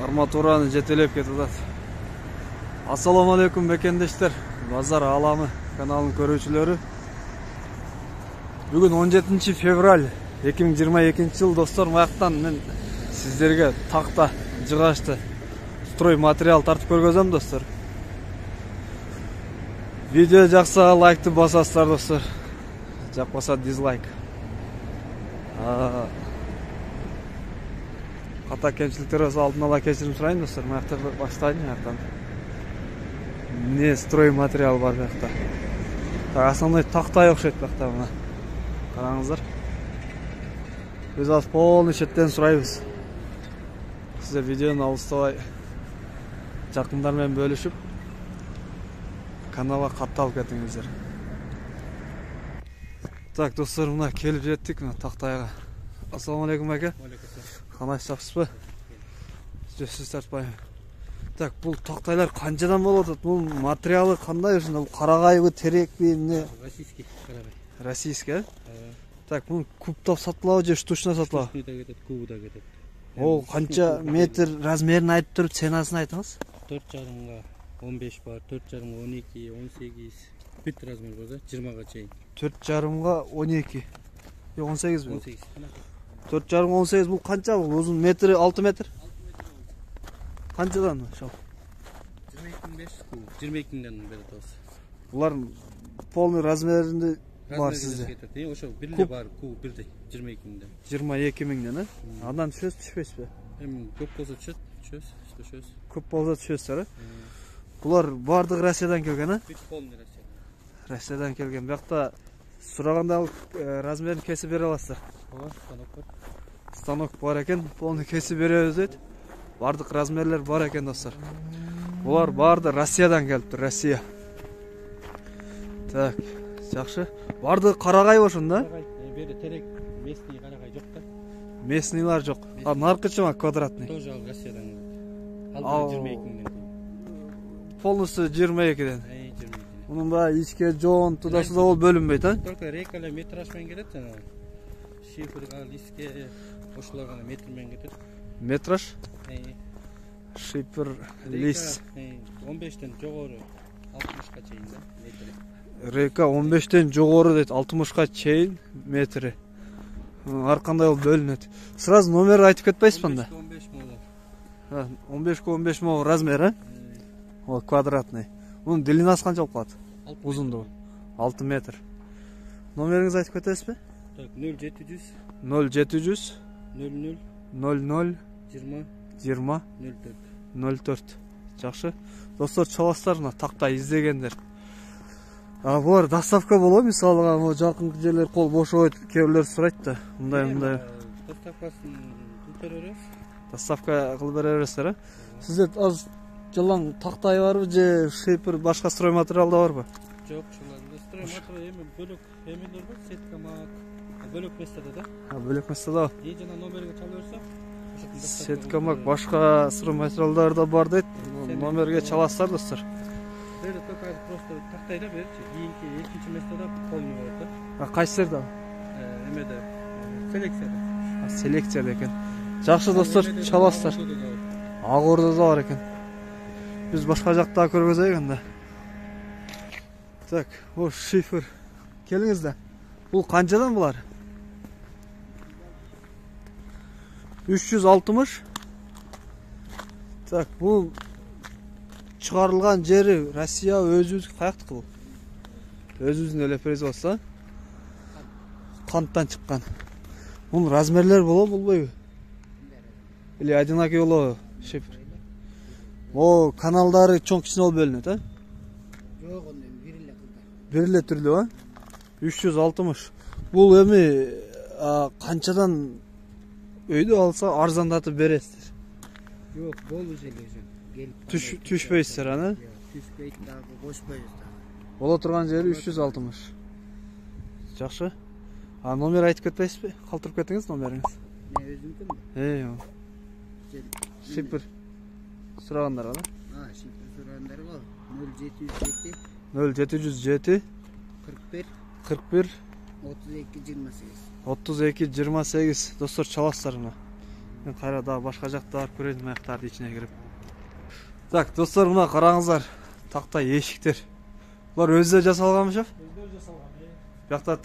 Арматураны жетелеп кетип атат. Ассаламу алейкум бекендештер. Базар аламы каналынын көрүүчүлөрү. Бүгүн 17 февраль 2022 жыл достор. Маяктан мен сиздерге такта, жыгачты, строй материал тартып көргөзөм достор. Видео жакса лайкты басасыздар достор. Жакпаса дизлайк. Ката кемчиликтер болсо алдын ала кечирим сурайын достор. Маякта баштайын жактан. Не строй материал бар жакта. Основной тактай окшойт жакта мына. Караңыздар. Биз аз полный четтен сурайбыз. Сиздер видеону алыстабай жакындар менен бөлүшүп каналга катталып кетиңиздер. Так, достор, мына келип жеттик мына тактайга. Ассаламу алейкум ака. Кандай жакшысызбы? Сөзсүз тартпайм. Так, бул тактайлар канчадан болот атат? Бул материалы кандай ушунда? Бул карагайбы, терекпи, эмне? Российский карагай. Российский, Так, бул кубтап сатылабы же штучно сатылабы? Штучный да кетет, кубу да кетет. Ол канча метр размерин айтып туруп, ценасын айтыңыз? 4,5 15 бар, 4,5 12, 18. Бүт размер бар да, 20га чейин. 4,5 12. 18 бу. 18. 4,5 18 бул канча бул? Узун метри 6 метр. Канчадан ошол? 22,5 куб. 22ден берет осы. Булар полный размеринде бар сизде. Ошол бирде бар, куб бирдей 22ден. 22 миңден, Андан түшөсүзбү? Эми көп болсо түшөбүз. Көп болсо түшөсүздөр, Булар бардыгы Россиядан келген, Бүт полный Россия. Россиядан келген. Биякта сураганда размерин кесип бере аласыздар. Ооба, станок бар. Станок бар экен, полный кесип беребиз дейт. Бардык размерлер бар экен достор. Булар барды Россиядан келиптир, Россия. Так, жакшы. Бардыгы карагай ошондо, Карагай, бери терек, местный карагай жок да. Местныйлар жок. Наркычыма квадратный. Тоже ал Россиядан келет. Ал 22ден. Полностью 22ден. 22ден. Мунун баары ичке жоон тудасы да бол бөлүнбөйт, Только рейкалар метраж менен кетет жана. Шифрга, лиске ошолор гана метр менен кетет. Метраж? Шипер, лис. 15ден жогору 60га чейин да, метри. Рейка 15ден жогору дейт, 60га чейин метри. Ар кандай болуп бөлүнөт. Сразу номер айтып кетпейсизби анда? 15 15 мо размер, Ол квадратный. Мунун длинасы канча болуп калат? Узундугу 6 метр. Номериңиз айтып кетесизби? Так, 0700 0700 00 00 20 20 04. 04. Жакшы. Достор, чаластар мына такта издегендер. Булар доставка болобу? Мисалга, могу жакынкы жерлер кол бошобойт, кээ бирлер сурайт да. Мындай. Доставкасын кылып беребиз. Доставка кылып беребиздер, Сизде аз жалаң тактай барбы же шипер башка строй материал да барбы? Жок, шуларда строй материал эми бөлөк эмелер бар, сетка мак. Бөлөк местеде да. Бөлөк местеде. Жана номерге чала берсем, Сетка мак башка строй материалдар да бар дейт. Номерге чаласыздар достор. Берде только просто тактайда берчи. Кийинки экинчи местеде полный болот да. Кайсы жерде? Эмеде селекцияда. Селекцияда экен. Жакшы достор, чаласыздар. Ак Ордодо да бар экен. Биз башка жакта көргөзөйүк анда. Так, о шифр. Келиңиз да. Бул канчадан булар? 360. Так, бул чыгарылган жери Россия өзүбүз каяктыкы бул? Өзүбүздүн эле производство. Канттан чыккан. Бунун размерлер болобу, болбойбу? Или одинаковый болобу? Шифр. О, каналдары чоң кичине болуп бөлүнөт, Жок, ондай бир эле кылды. Бир эле түрлүү, 360. Бул эми канчадан өйдө алса арзандатып бересиздер? Жок, болду эле. Түшпөйсүздөр, Түшпөйт дагы, кошпойбуз дагы. Боло турган жери 360. Жакшы. Номер айтып кетпейсизби? Калтырып кетиңиз номериңиз. Өзүмкүнбү? Шипер сурагандарга да? Шипер сурагандарга 0707 0707 41 41 32 28. 32 28. Достор, чаласыздар мына. Мен кайра дагы башка жакта барып көрөйүн аяктарды ичине кирип. Так, достор, мына караңыздар. Тактай эшиктер. Булар өзү жасалганбы? Өздері жасалған. Бияқта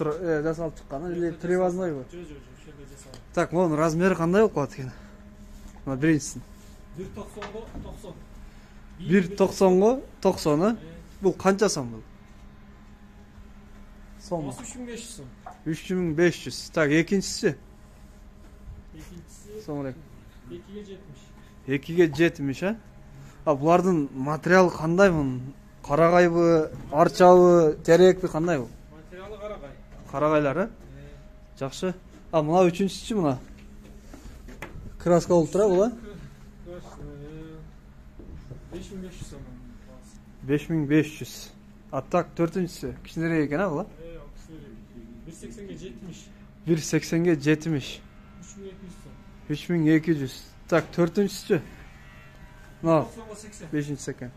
жасалып чыккан, или привозной бу? Жо, ошерде жасалған. Так, монун размери кандай болуп калат экен? Мына биринчисин. 1.90-го 90. 1.90-го 90, бул канча сом бул? Сом. 3500 сом. 3500. Так, экинчиси? Экинчиси Сом элек. 2.70. 2.70, а? А булардын материалы кандай мунун? Карагайбы, арчабы, терекпи, кандай бул? Материалы карагай. Карагайлар, а? Жакшы. А мына үчүнчүсү мына. Краска болуп турабы бул, а? 5500 сом. 5500. А так, төртүнчүсү кичинерээк экен, а бул? 1.80-ге 70. 1.80-ге 70. 3200 сом. 3200. Так, төртүнчүсү? Мына 90-го 80. 5-инчи экен.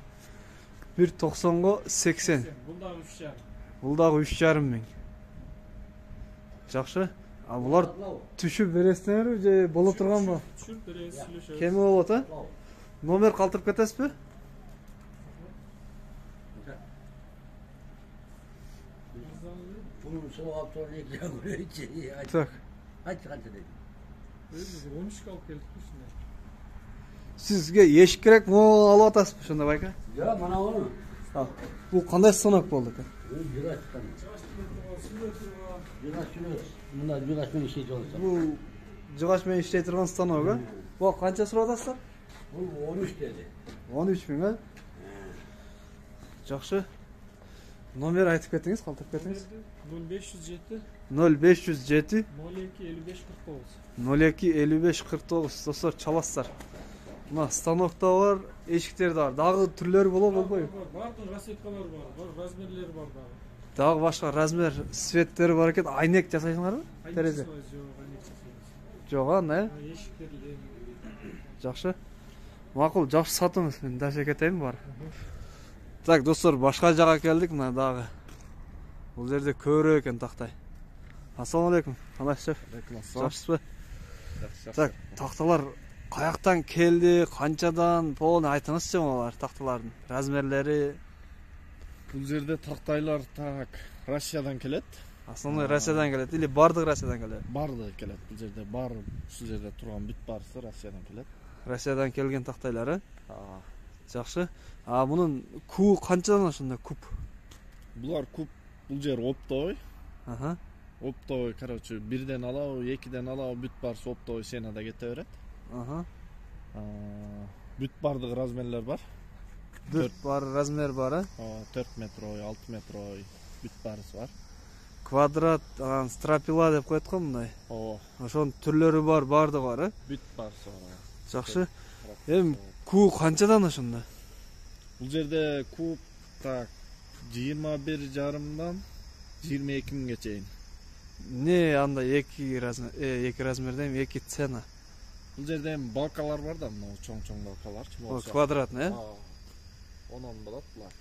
1.90-го 80. Бул дагы 3.5. Бул дагы 3.5 миң. Жакшы. А булар түшүп бересиңерби же боло турганбы? Түшүп беребиз, сүйлөшөбүз. Кеме болот, а? Номер калтырып кетесизби? Bunun soğuk tornayacağım öyle içeri. Так. Kaç dedi. Biz 13 alıp geldik üstüne. Сизге эшик керек, могу алып атасызбы ошондо байка? Ya bana onu. Ал. Бул кандай станок болду экен? Jüraç tanı. Jüraç. Bunlar jüraç mı işe çalışıyor? Бул жыгач менен иштей турган станок, а? Бул канча сурап атасыздар? Bu 13 dedi. 13 миң, а? Жакшы. Номер айтып кетиңиз, калтырып кетиңиз. 0507 0507 02 55 49. 02 55 49. Достор, чаласыздар. Мына станокта бар, эшиктер да бар. Дагы түрлөрү болбойбу? Бардын расцветкалары бар, размерлери бар дагы. Дагы башка размер, светтери бар экен. Айнек жасайсыңарбы? Терезе. Жок, андай. Эшиктерди. Жакшы. Макул, жакшы сатыңыз, мен даше кетейин бар. Так, достор, башка жака келдик, мына дагы. Бул жерде көбүрөөк экен тактай. Ассалам алейкум. Кандайсыз? Жакшысызбы? Так, такталар каяктан келди, канчадан, полный айтыңызчы муналар такталардын размерлери. Бул жерде тактайлар так Россиядан келет. Основной Россиядан келет или бардык Россиядан келет? Барды келет. Бул жерде бар, ушул жерде турган бүт барысы Россиядан келет. Россиядан келген тактайлары. Жакшы. А мунун кубу канчадан ошондо куб? Булар куб, бул жер оптовый. Аха. Оптовый, короче, бирден алабы, экиден алабы, бүт барысы оптовый сенада кете берет. Аха. Бүт бардык размерлер бар. Бүт бар размер бар, а? 4 метрой, 6 метрой, бүт барысы бар. Квадрат, стропила деп коет го мындай. Ошонун түрлөрү бар, бардыгы бар, а? Бүт барысы бар. Жакшы. Эми куб канчадан ошондо? Бул жерде куб так 21,5-дан 22 миңге чейин. Не андай эки размерде эми эки цена. Бул жерде эми балкалар бар да, мына чоң-чоң балкалар. Квадратный, э? 10 болот булар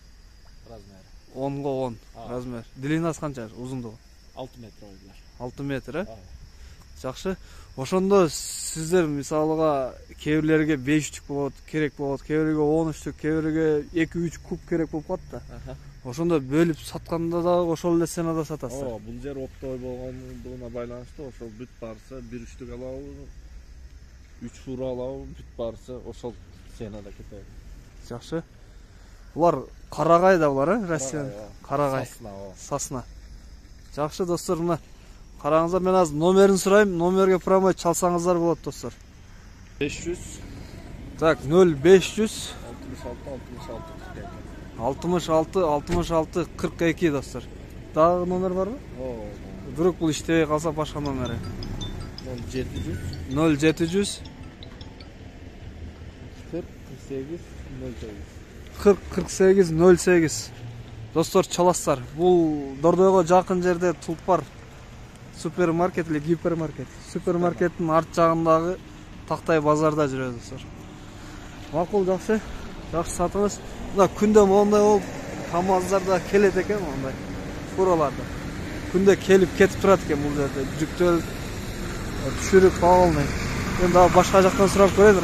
размери. 10го 10 размер. Длинасы канча? Узундугу? 6 метр ойлар. 6 метр, э? Жакшы. Ошондо сиздер мисалыга кээ бирлерге 5 түк болот, керек болот, кээ бирге 13 түк, кээ бирге 2-3 куб керек болуп калат да. Ошондо бөлүп сатканда дагы ошол эле ценада сатасыздар. Бул жер оптовый болгондугуна байланыштуу ошол бүт барысы 1/3 алабы, 3 фура алабы, бүт барысы ошол ценада кетет. Жакшы. Булар карагай да булар, э? Россия. Карагай. Сасна. Жакшы, достор, мына караңыздар, мен азыр номерин сурайм, номерге промой чалсаңыздар болот, достор. 500 Так, 0500 66 66 42 достор. Дагы номер барбы? Бирок бул иштебей калса башка номери. 0700 40 48 08. Достор, чаласыздар. Бул Дордойго жакын жерде Тулпар супермаркет или гипермаркет. Супермаркеттин арт жагындагы Тактай базарда жүрөбүз, достор. Макул, жакшы. Жакшы сатыңыз. Мына күндө моундай болуп, КамАЗдарда келет экен мондай. Фураларда. Күндө келип кетип турат экен бул жерде. Жүктөл түшүрүп полный. Endi başka jaktan surap ko'raylik,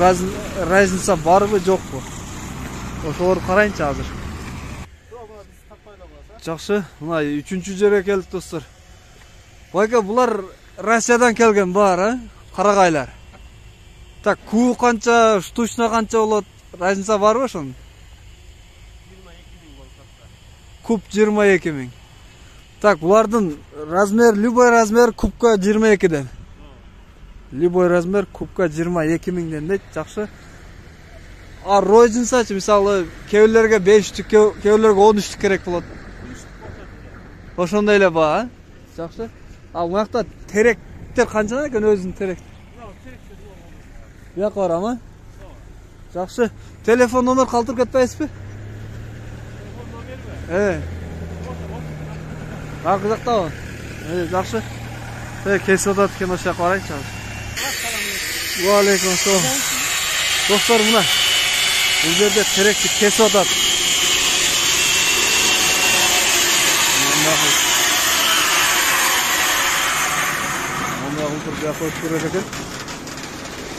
razница barбы, жокпу? Ошолорду карайынчы азыр. Жакшы, мына 3-чү жерге келдик достор. Байка, булар Россиядан келген бар, карагайлар. Так, куу канча, штучна канча болот? Разница барбы ошонун? 22 000 болот. Куб 22 000. Так, булардын размер, любой размер кубка 22ден. Любой размер кубка 22 000ден дейт, жакшы. А розницачы, мисалы, кээ-бирлерге 5-түк, кээ-бирлерге 13-түк керек болот. Ошондой эле ба, жакшы. А мынакта теректер канча экен өзүнүн терек? Бияка барамы? Жакшы. Телефон номер калтырып кетпейсизби? Телефон номерби? Аркы жактабы? Жакшы. Кесип атат экен, ошол жака барайынчы. Ва алейкум ассалам. Достор, мына бул жерде теректи кесип атат.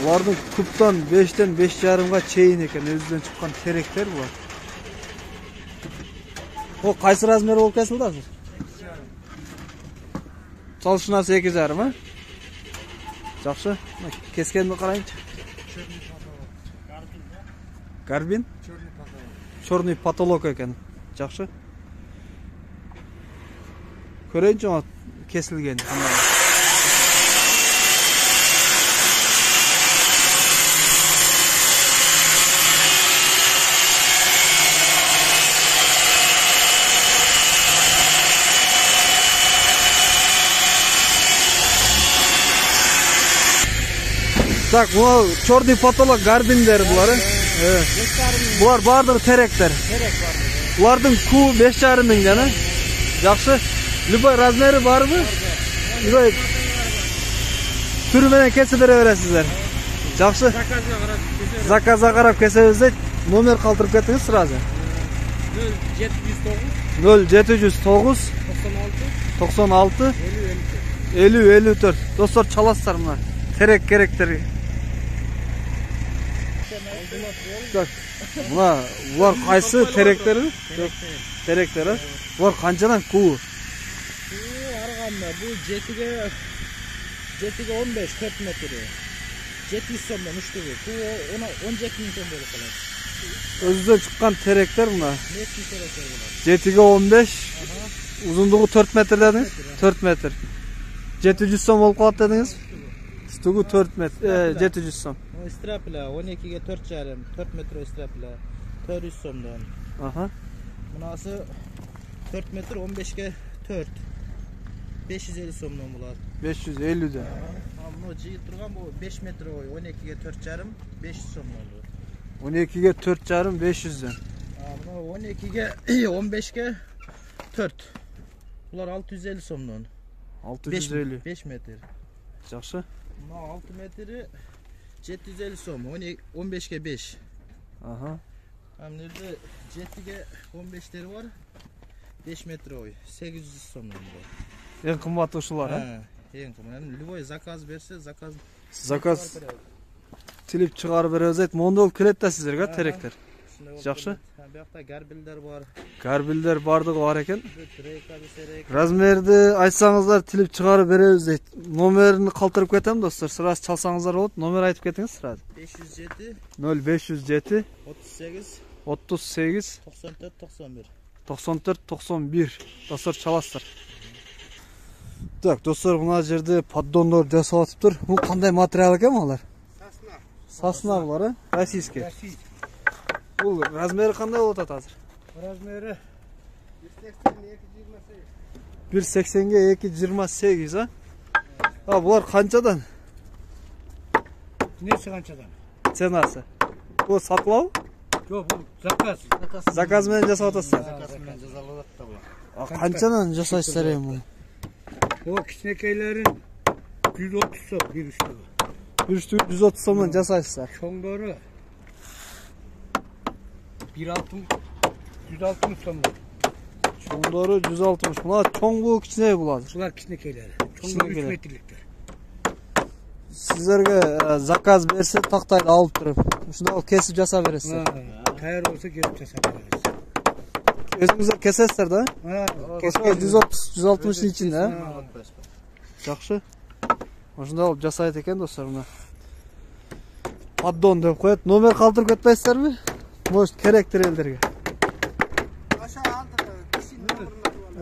Булардын кубтан 5-тен 5,5га чейин экен, өзүнөн чыккан теректер булар. О, кайсы размер болуп кесилди азыр? 2,5. Талышынасы 2,5, а? Жакшы. Кескенди карайынчы. Гарбин? Чёрный потолок экен. Жакшы. Көрөйүнчү ана кесилген. Так, bu çordi patolog garbinler buları. Evet. Bular bardır terekler. Bulardın ku 5,5 mingden, ha? Жақсы. Любой размери бар mı? Любой türü менен кесе бере бересиздер. Жақсы. Заказга карап кесебизде номер калтырып кетиңиз сразу. 0709 96 50 54. Достор, çalasыздар мына. Терек керектер. Так, мына булар кайсы теректер? Теректер, булар канчадан куу? Арганда бул 7ге 15 4 метр. 700 сомдон үчтүгү. Куу 17 000 сом болуп калат. Өзүдөн чыккан теректер мына. Нечи теректер булар? 7ге 15, uzunluğu 4 metre dediniz? 4 metre. 700 som болуп калат дедиңиз? Üstügü 4 metre, 700 som. O istrapla 12'ge 4,5, 4 metre istrapla 400 somdan. Aha. Bunası 4 metre 15'ge 4. 550 somdan bular. 550'den. Ama jıyıp turgan bu 5 metre oy 12'ge 4,5 500 somdan bu. 12'ge 4,5 500'den. Ama 12'ge 15'ge 4. Bular 650 somdan. 650. 5 metre. Жақсы. 6 metre 750 som. 15'ge 5. Aha. Hem nerede 7'ge 15'leri var. 5 metre oy. 800 somdan bu. En kımbatı uşular, ha? En kımbat. Yani любой zakaz verse zakaz. Zakaz tilip çıkarıp berебиз ayt. Mondo olup kelet da sizlerge terekler. Жақсы. Bu yoqda garbilder var. Garbilder bardığı var eken. Razmerdi aytsaňızlar tilip çıkarıp berебиз deyt. Nomerini kaldırıp ketem dostlar. Sırası çalsaňızlar bolot. Nomer aytıp ketiňiz sırası. 507 0507 38 38 94 91. 94 91. Dostlar, çalasızlar. Так, достор, мына жерде поддондор жасап атыптыр. Бул кандай материал экен булар? Сосна. Сосна булар, а? Российский. Бул размери кандай болот азыр? Размери 1.80-ге 2.28, а? А, булар канчадан? Nesi kançadan? Ценасы. Бул сатылабы? Yok bu zakaz. Заказ менен жасап атасыздар. Zakaz menен жазалып атты bu. А канчадан жасайсыздар эми муну? O kiçinekeylerin 130 som bir üstü. Bir üstü 130 somdan жасайсыздар. Çoğunları 160 som. Çoğunları 160. Bunlar çoğun bu, kiçine bu hazır. Bunlar kiçinekeyleri. Çoğunları 3 Kiçinekeyler. metrelikler. Sizlerge zakaz berse taktaydı alıp durup. Şunu al kesip jasa beresiz. Tayar olsa gelip çesebiliriz. Özünüzde kesesizler da. Kesip 130-160'ın içinde. Ha? Ha. Жақсы. Ошондой алып жасайт экен достор мына. Поддон деп коет. Номер калтырып кетпейсиздерби? Может керектир элдерге.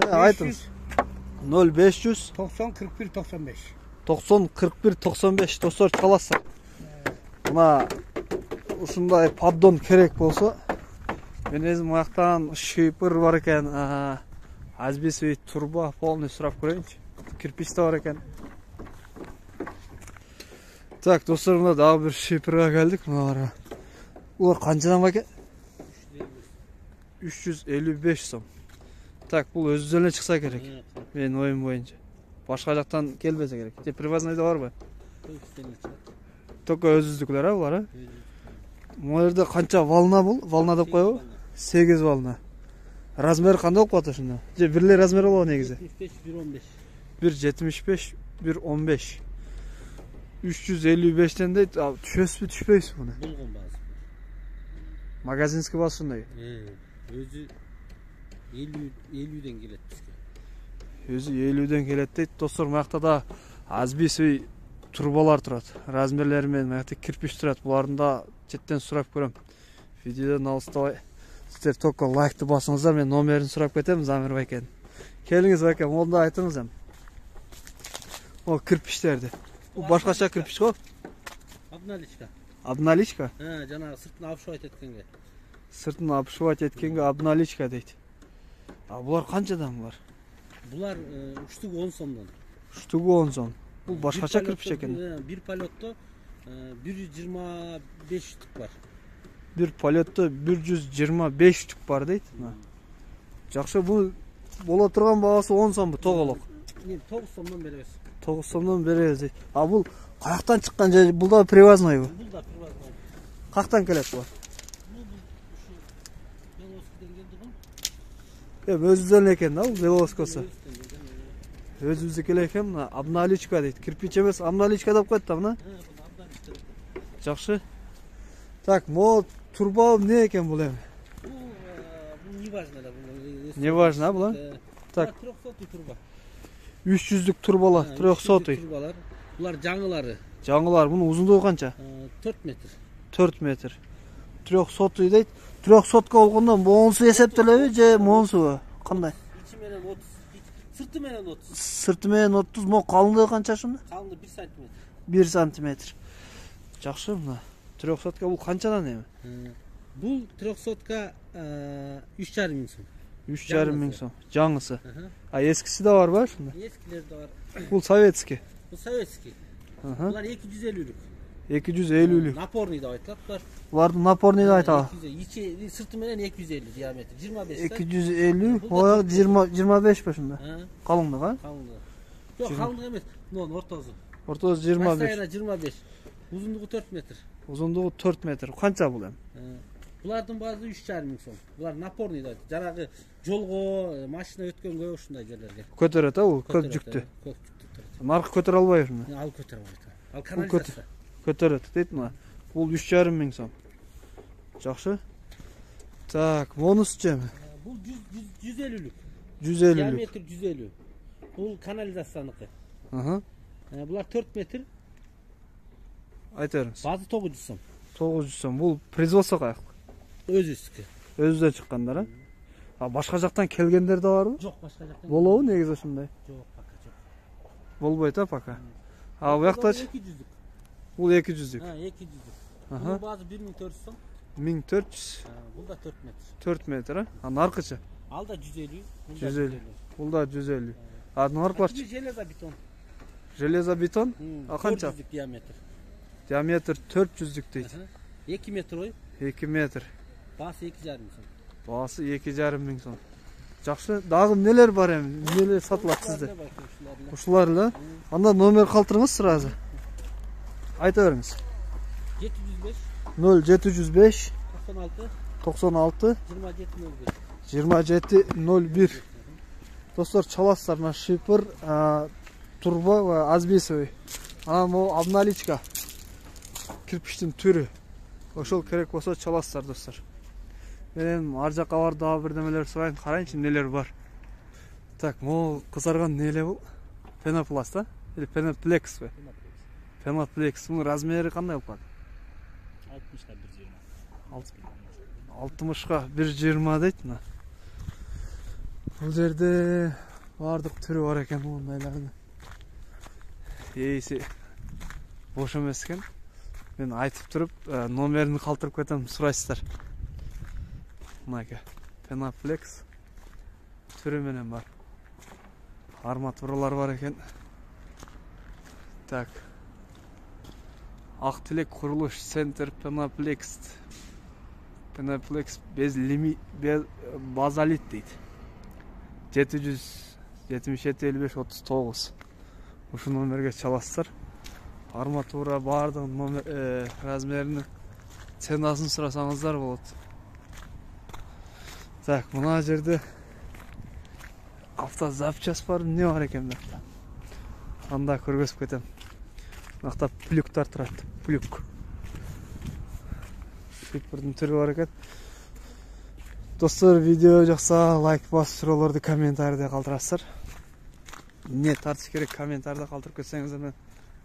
Айтыңыз. 0500 90 41 95. 90 41 95 достор чаласыздар. Мына ушундай поддон керек болсо мен өзүм маяктан шипыр бар экен. Азбисовый турбо полный сурап көрөйүнчү. Кирпич да бар экен. Так, достор, мына дагы бир шипырга келдик. Мына улар канчадан баке? 355 сом. Так, бул өзүнөн эле чыкса керек. Менин оюм боюнча. Башка жактан келбесе керек. Же привозныйда барбы? Только өзүздүклөр булар, а? Могу жерде канча волна бул? Волна деп коебу? 8 волна. Размери кандай болуп калат ошондо? Же бир эле размер болобу негизи? 1.75, 1.15. 355'ten deyт, түшөсүзбү, түшпөйсүз муну? Болгон базы. Магазинский базы ушундай. Өзү 50'den келет бизге. Өзү 50'den келет дейт. Достор, мыякта да Азбисовый турболар турат. Размерлери менен мыякта кирпич турат. Булардын да четтен сурап көрөм. Видеодон алыстабай. Сиздер только лайкты басыңыздар, мен номерин сурап кетем, Замир байкен. Келиңиз байке, onu da айтыңыз hem. O кирпичтерди. Bu башкача кирпич го? Обналичка. Обналичка? Жанагы сыртын абшывать эткенге. Сыртын абшывать эткенге обналичка дейт. Булар канчадан булар? Булар уштугу 10 сомдон. Уштугу 10 сом. Бул башкача кирпич экен. Бир полетто 125 штук бар. Bir paletto 125 штук бар дейт. Жакшы, бул бола турган багасы 10 сом бу тоголок. 9 сомдон беребиз. 9 сомдон беребиз дейт. Бул каяктан чыккан же бул да привозной бу? Бул да привозной. Каяктан келет бу? Бул Беловскиден келди го. Өзүбүздөн экен да, бул Беловскосу. Өзүбүздүкү эле экен, мына обналичка дейт. Кирпич эмес, обналичка деп коет да мына. Жакшы. Так, мо турбо эмне экен бул эми? Бул не важно да бул. Не важно, бул? Так. 300 турбо. 300'лүк турболар, 300. Турболар. Булар жаңылары. Жаңылар, мунун узундугу канча? 4 метр. 4 метр. 300 дейт. 300га болгондо моонсу эсептелеби же моонсубу? Кандай? İçi менен 30. Сырты менен 30. Сырты менен 30, мо калыңдыгы канча ошондо? Калыңдыгы 1 см. 1 сантиметр. Жакшы, мына 300га бул канчадан эми? Бул 300га 3,5 миң сом. 3,5 миң сом. Жаңысы. Эскиси да барбы ошондо? Ескилер да бар. Бул советский. Бул советский. Булар 250'лүк. 250'лүк. Напорный деп айтылат булар. Булардын напорный деп айтабы? Ичи сырты менен 250 диаметр. 25 та. 250, ояк 25 ба ошондо? Калыңдыгы, а? Калыңдыгы. Жок, калыңдыгы эмес. Мунун ортосу. Ортосу 25. Басайына 25. Узундугу 4 метр. Узундугу 4 метр. Канча бул эми? Булардын баасы 3,5 миң сом. Булар напорный деп. Жанагы жолго, машина өткөнгө ушундай жерлерге. Көтөрөт а бул көп жүктү. Көп жүктү. Наркы көтөрө албайбы? Ал көтөрө албайт. Ал канализация. Көтөрөт дейт мына. Бул 3,5 миң сом. Жакшы. Так, монусчу эми? Бул 150'лүк. 150'лүк. Диаметр 150. Бул канализацияныкы. Булар 4 метр. Айта бериңиз. Базы 900 сом. 900 сом. Бул производство каяк? Өзүбүздүкү. Өзүдөн чыккандар, а? Башка жактан келгендер да барбы? Жок, башка жактан. Болобу негизи ошондой? Жок, пока жок. Болбойт а пока. А буяктачы? 200'лүк. Бул 200'лүк. 200'лүк. Бул базы 1400 сом. 1400. Бул да 4 метр. 4 метр, а? А наркычы? Ал да 150. 150. Бул да 150. А наркыларчы? Железобетон. Железобетон? А канча? 400'лүк диаметр. Диаметр 400'лүк дейт. 2 метр ой. 2 метр. Баасы 2,5 миң сом. Баасы 2,5 миң сом. Жакшы. Дагы эмнелер бар эми? Эмнелер сатылат сизде? Ушулар эле. Анда номер калтырыңыз сразу. Айта бериңиз. 705 0705 96 96 2701. 2701. Достор, чаласыздар, мына шипыр, турбо ва Азбисовый. Анан могу обналичка. Кирпичтин түрү. Ошол керек болсо чаласыздар достор. Мен ар жакка бар дагы бирдемелер сурайын, карайынчы нелер бар. Так, могу кызарган не эле бул? Пенопласт, а? Или пеноплекс бе? Пеноплекс. Мунун размери кандай болуп калат? 60га 1.20 дейт мына. Бул жерде бардык түрү бар экен мындайлардын. Эйси бош эмес экен. Мен айтып туруп, номерин калтырып кетем, сурайсыздар. Мынаке. Пеноплекс түрү менен бар. Арматуралар бар экен. Так. Ак Тилек курулуш центр Пеноплекс. Пеноплекс без базалит дейт. 777-55-39. Ушул номерге чаласыздар. Арматура бардыгын номер размерини ценасын сурасаңыздар болот. Так, мына жерде автозапчас бар, не бар экен мында? Анда көргөзүп кетем. Мынакта плюктар турат, плюк. Шипирдин түрү бар экен. Достор, видео жакса лайк басып, суроолорду комментарийде калтырасыздар. Не тартыш керек, комментарийде калтырып кетсеңиздер мен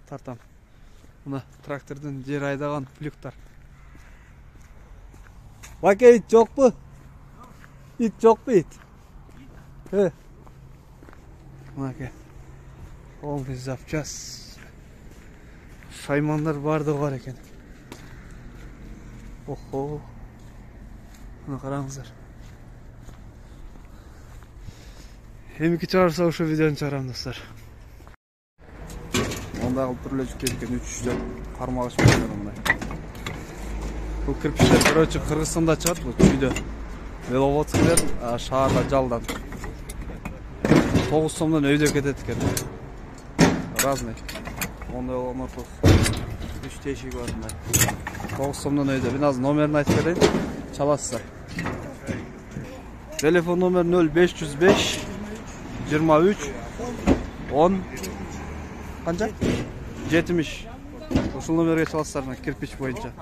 тартам. Мына трактордун жер айдаган плюктар. Баке, ит жокпу? Ит жокпу, ит? Мынаке. Полный запчас. Шаймандар бардыгы бар экен. Охо. Мына караңыздар. Эмики чыгарса ошо видеону чыгарам достор. Ондай кылып туруп эле жүк кеткен 3-4 кармагыч менен мындай. Бул кирпичтер короче Кыргызстанда чыгат, бул үйдө. Веловодскилер шаарда жалдан 9 сомдон өйдө кетет экен. Разный. Ондай болгон ортос 3 тешиги бар мындай. 9 сомдон өйдө. Мен азыр номерин айтып берейин. Чаласыздар. Телефон номер 0505 23 10 канча? 70. Ушул номерге чаласыздар, кирпич боюнча.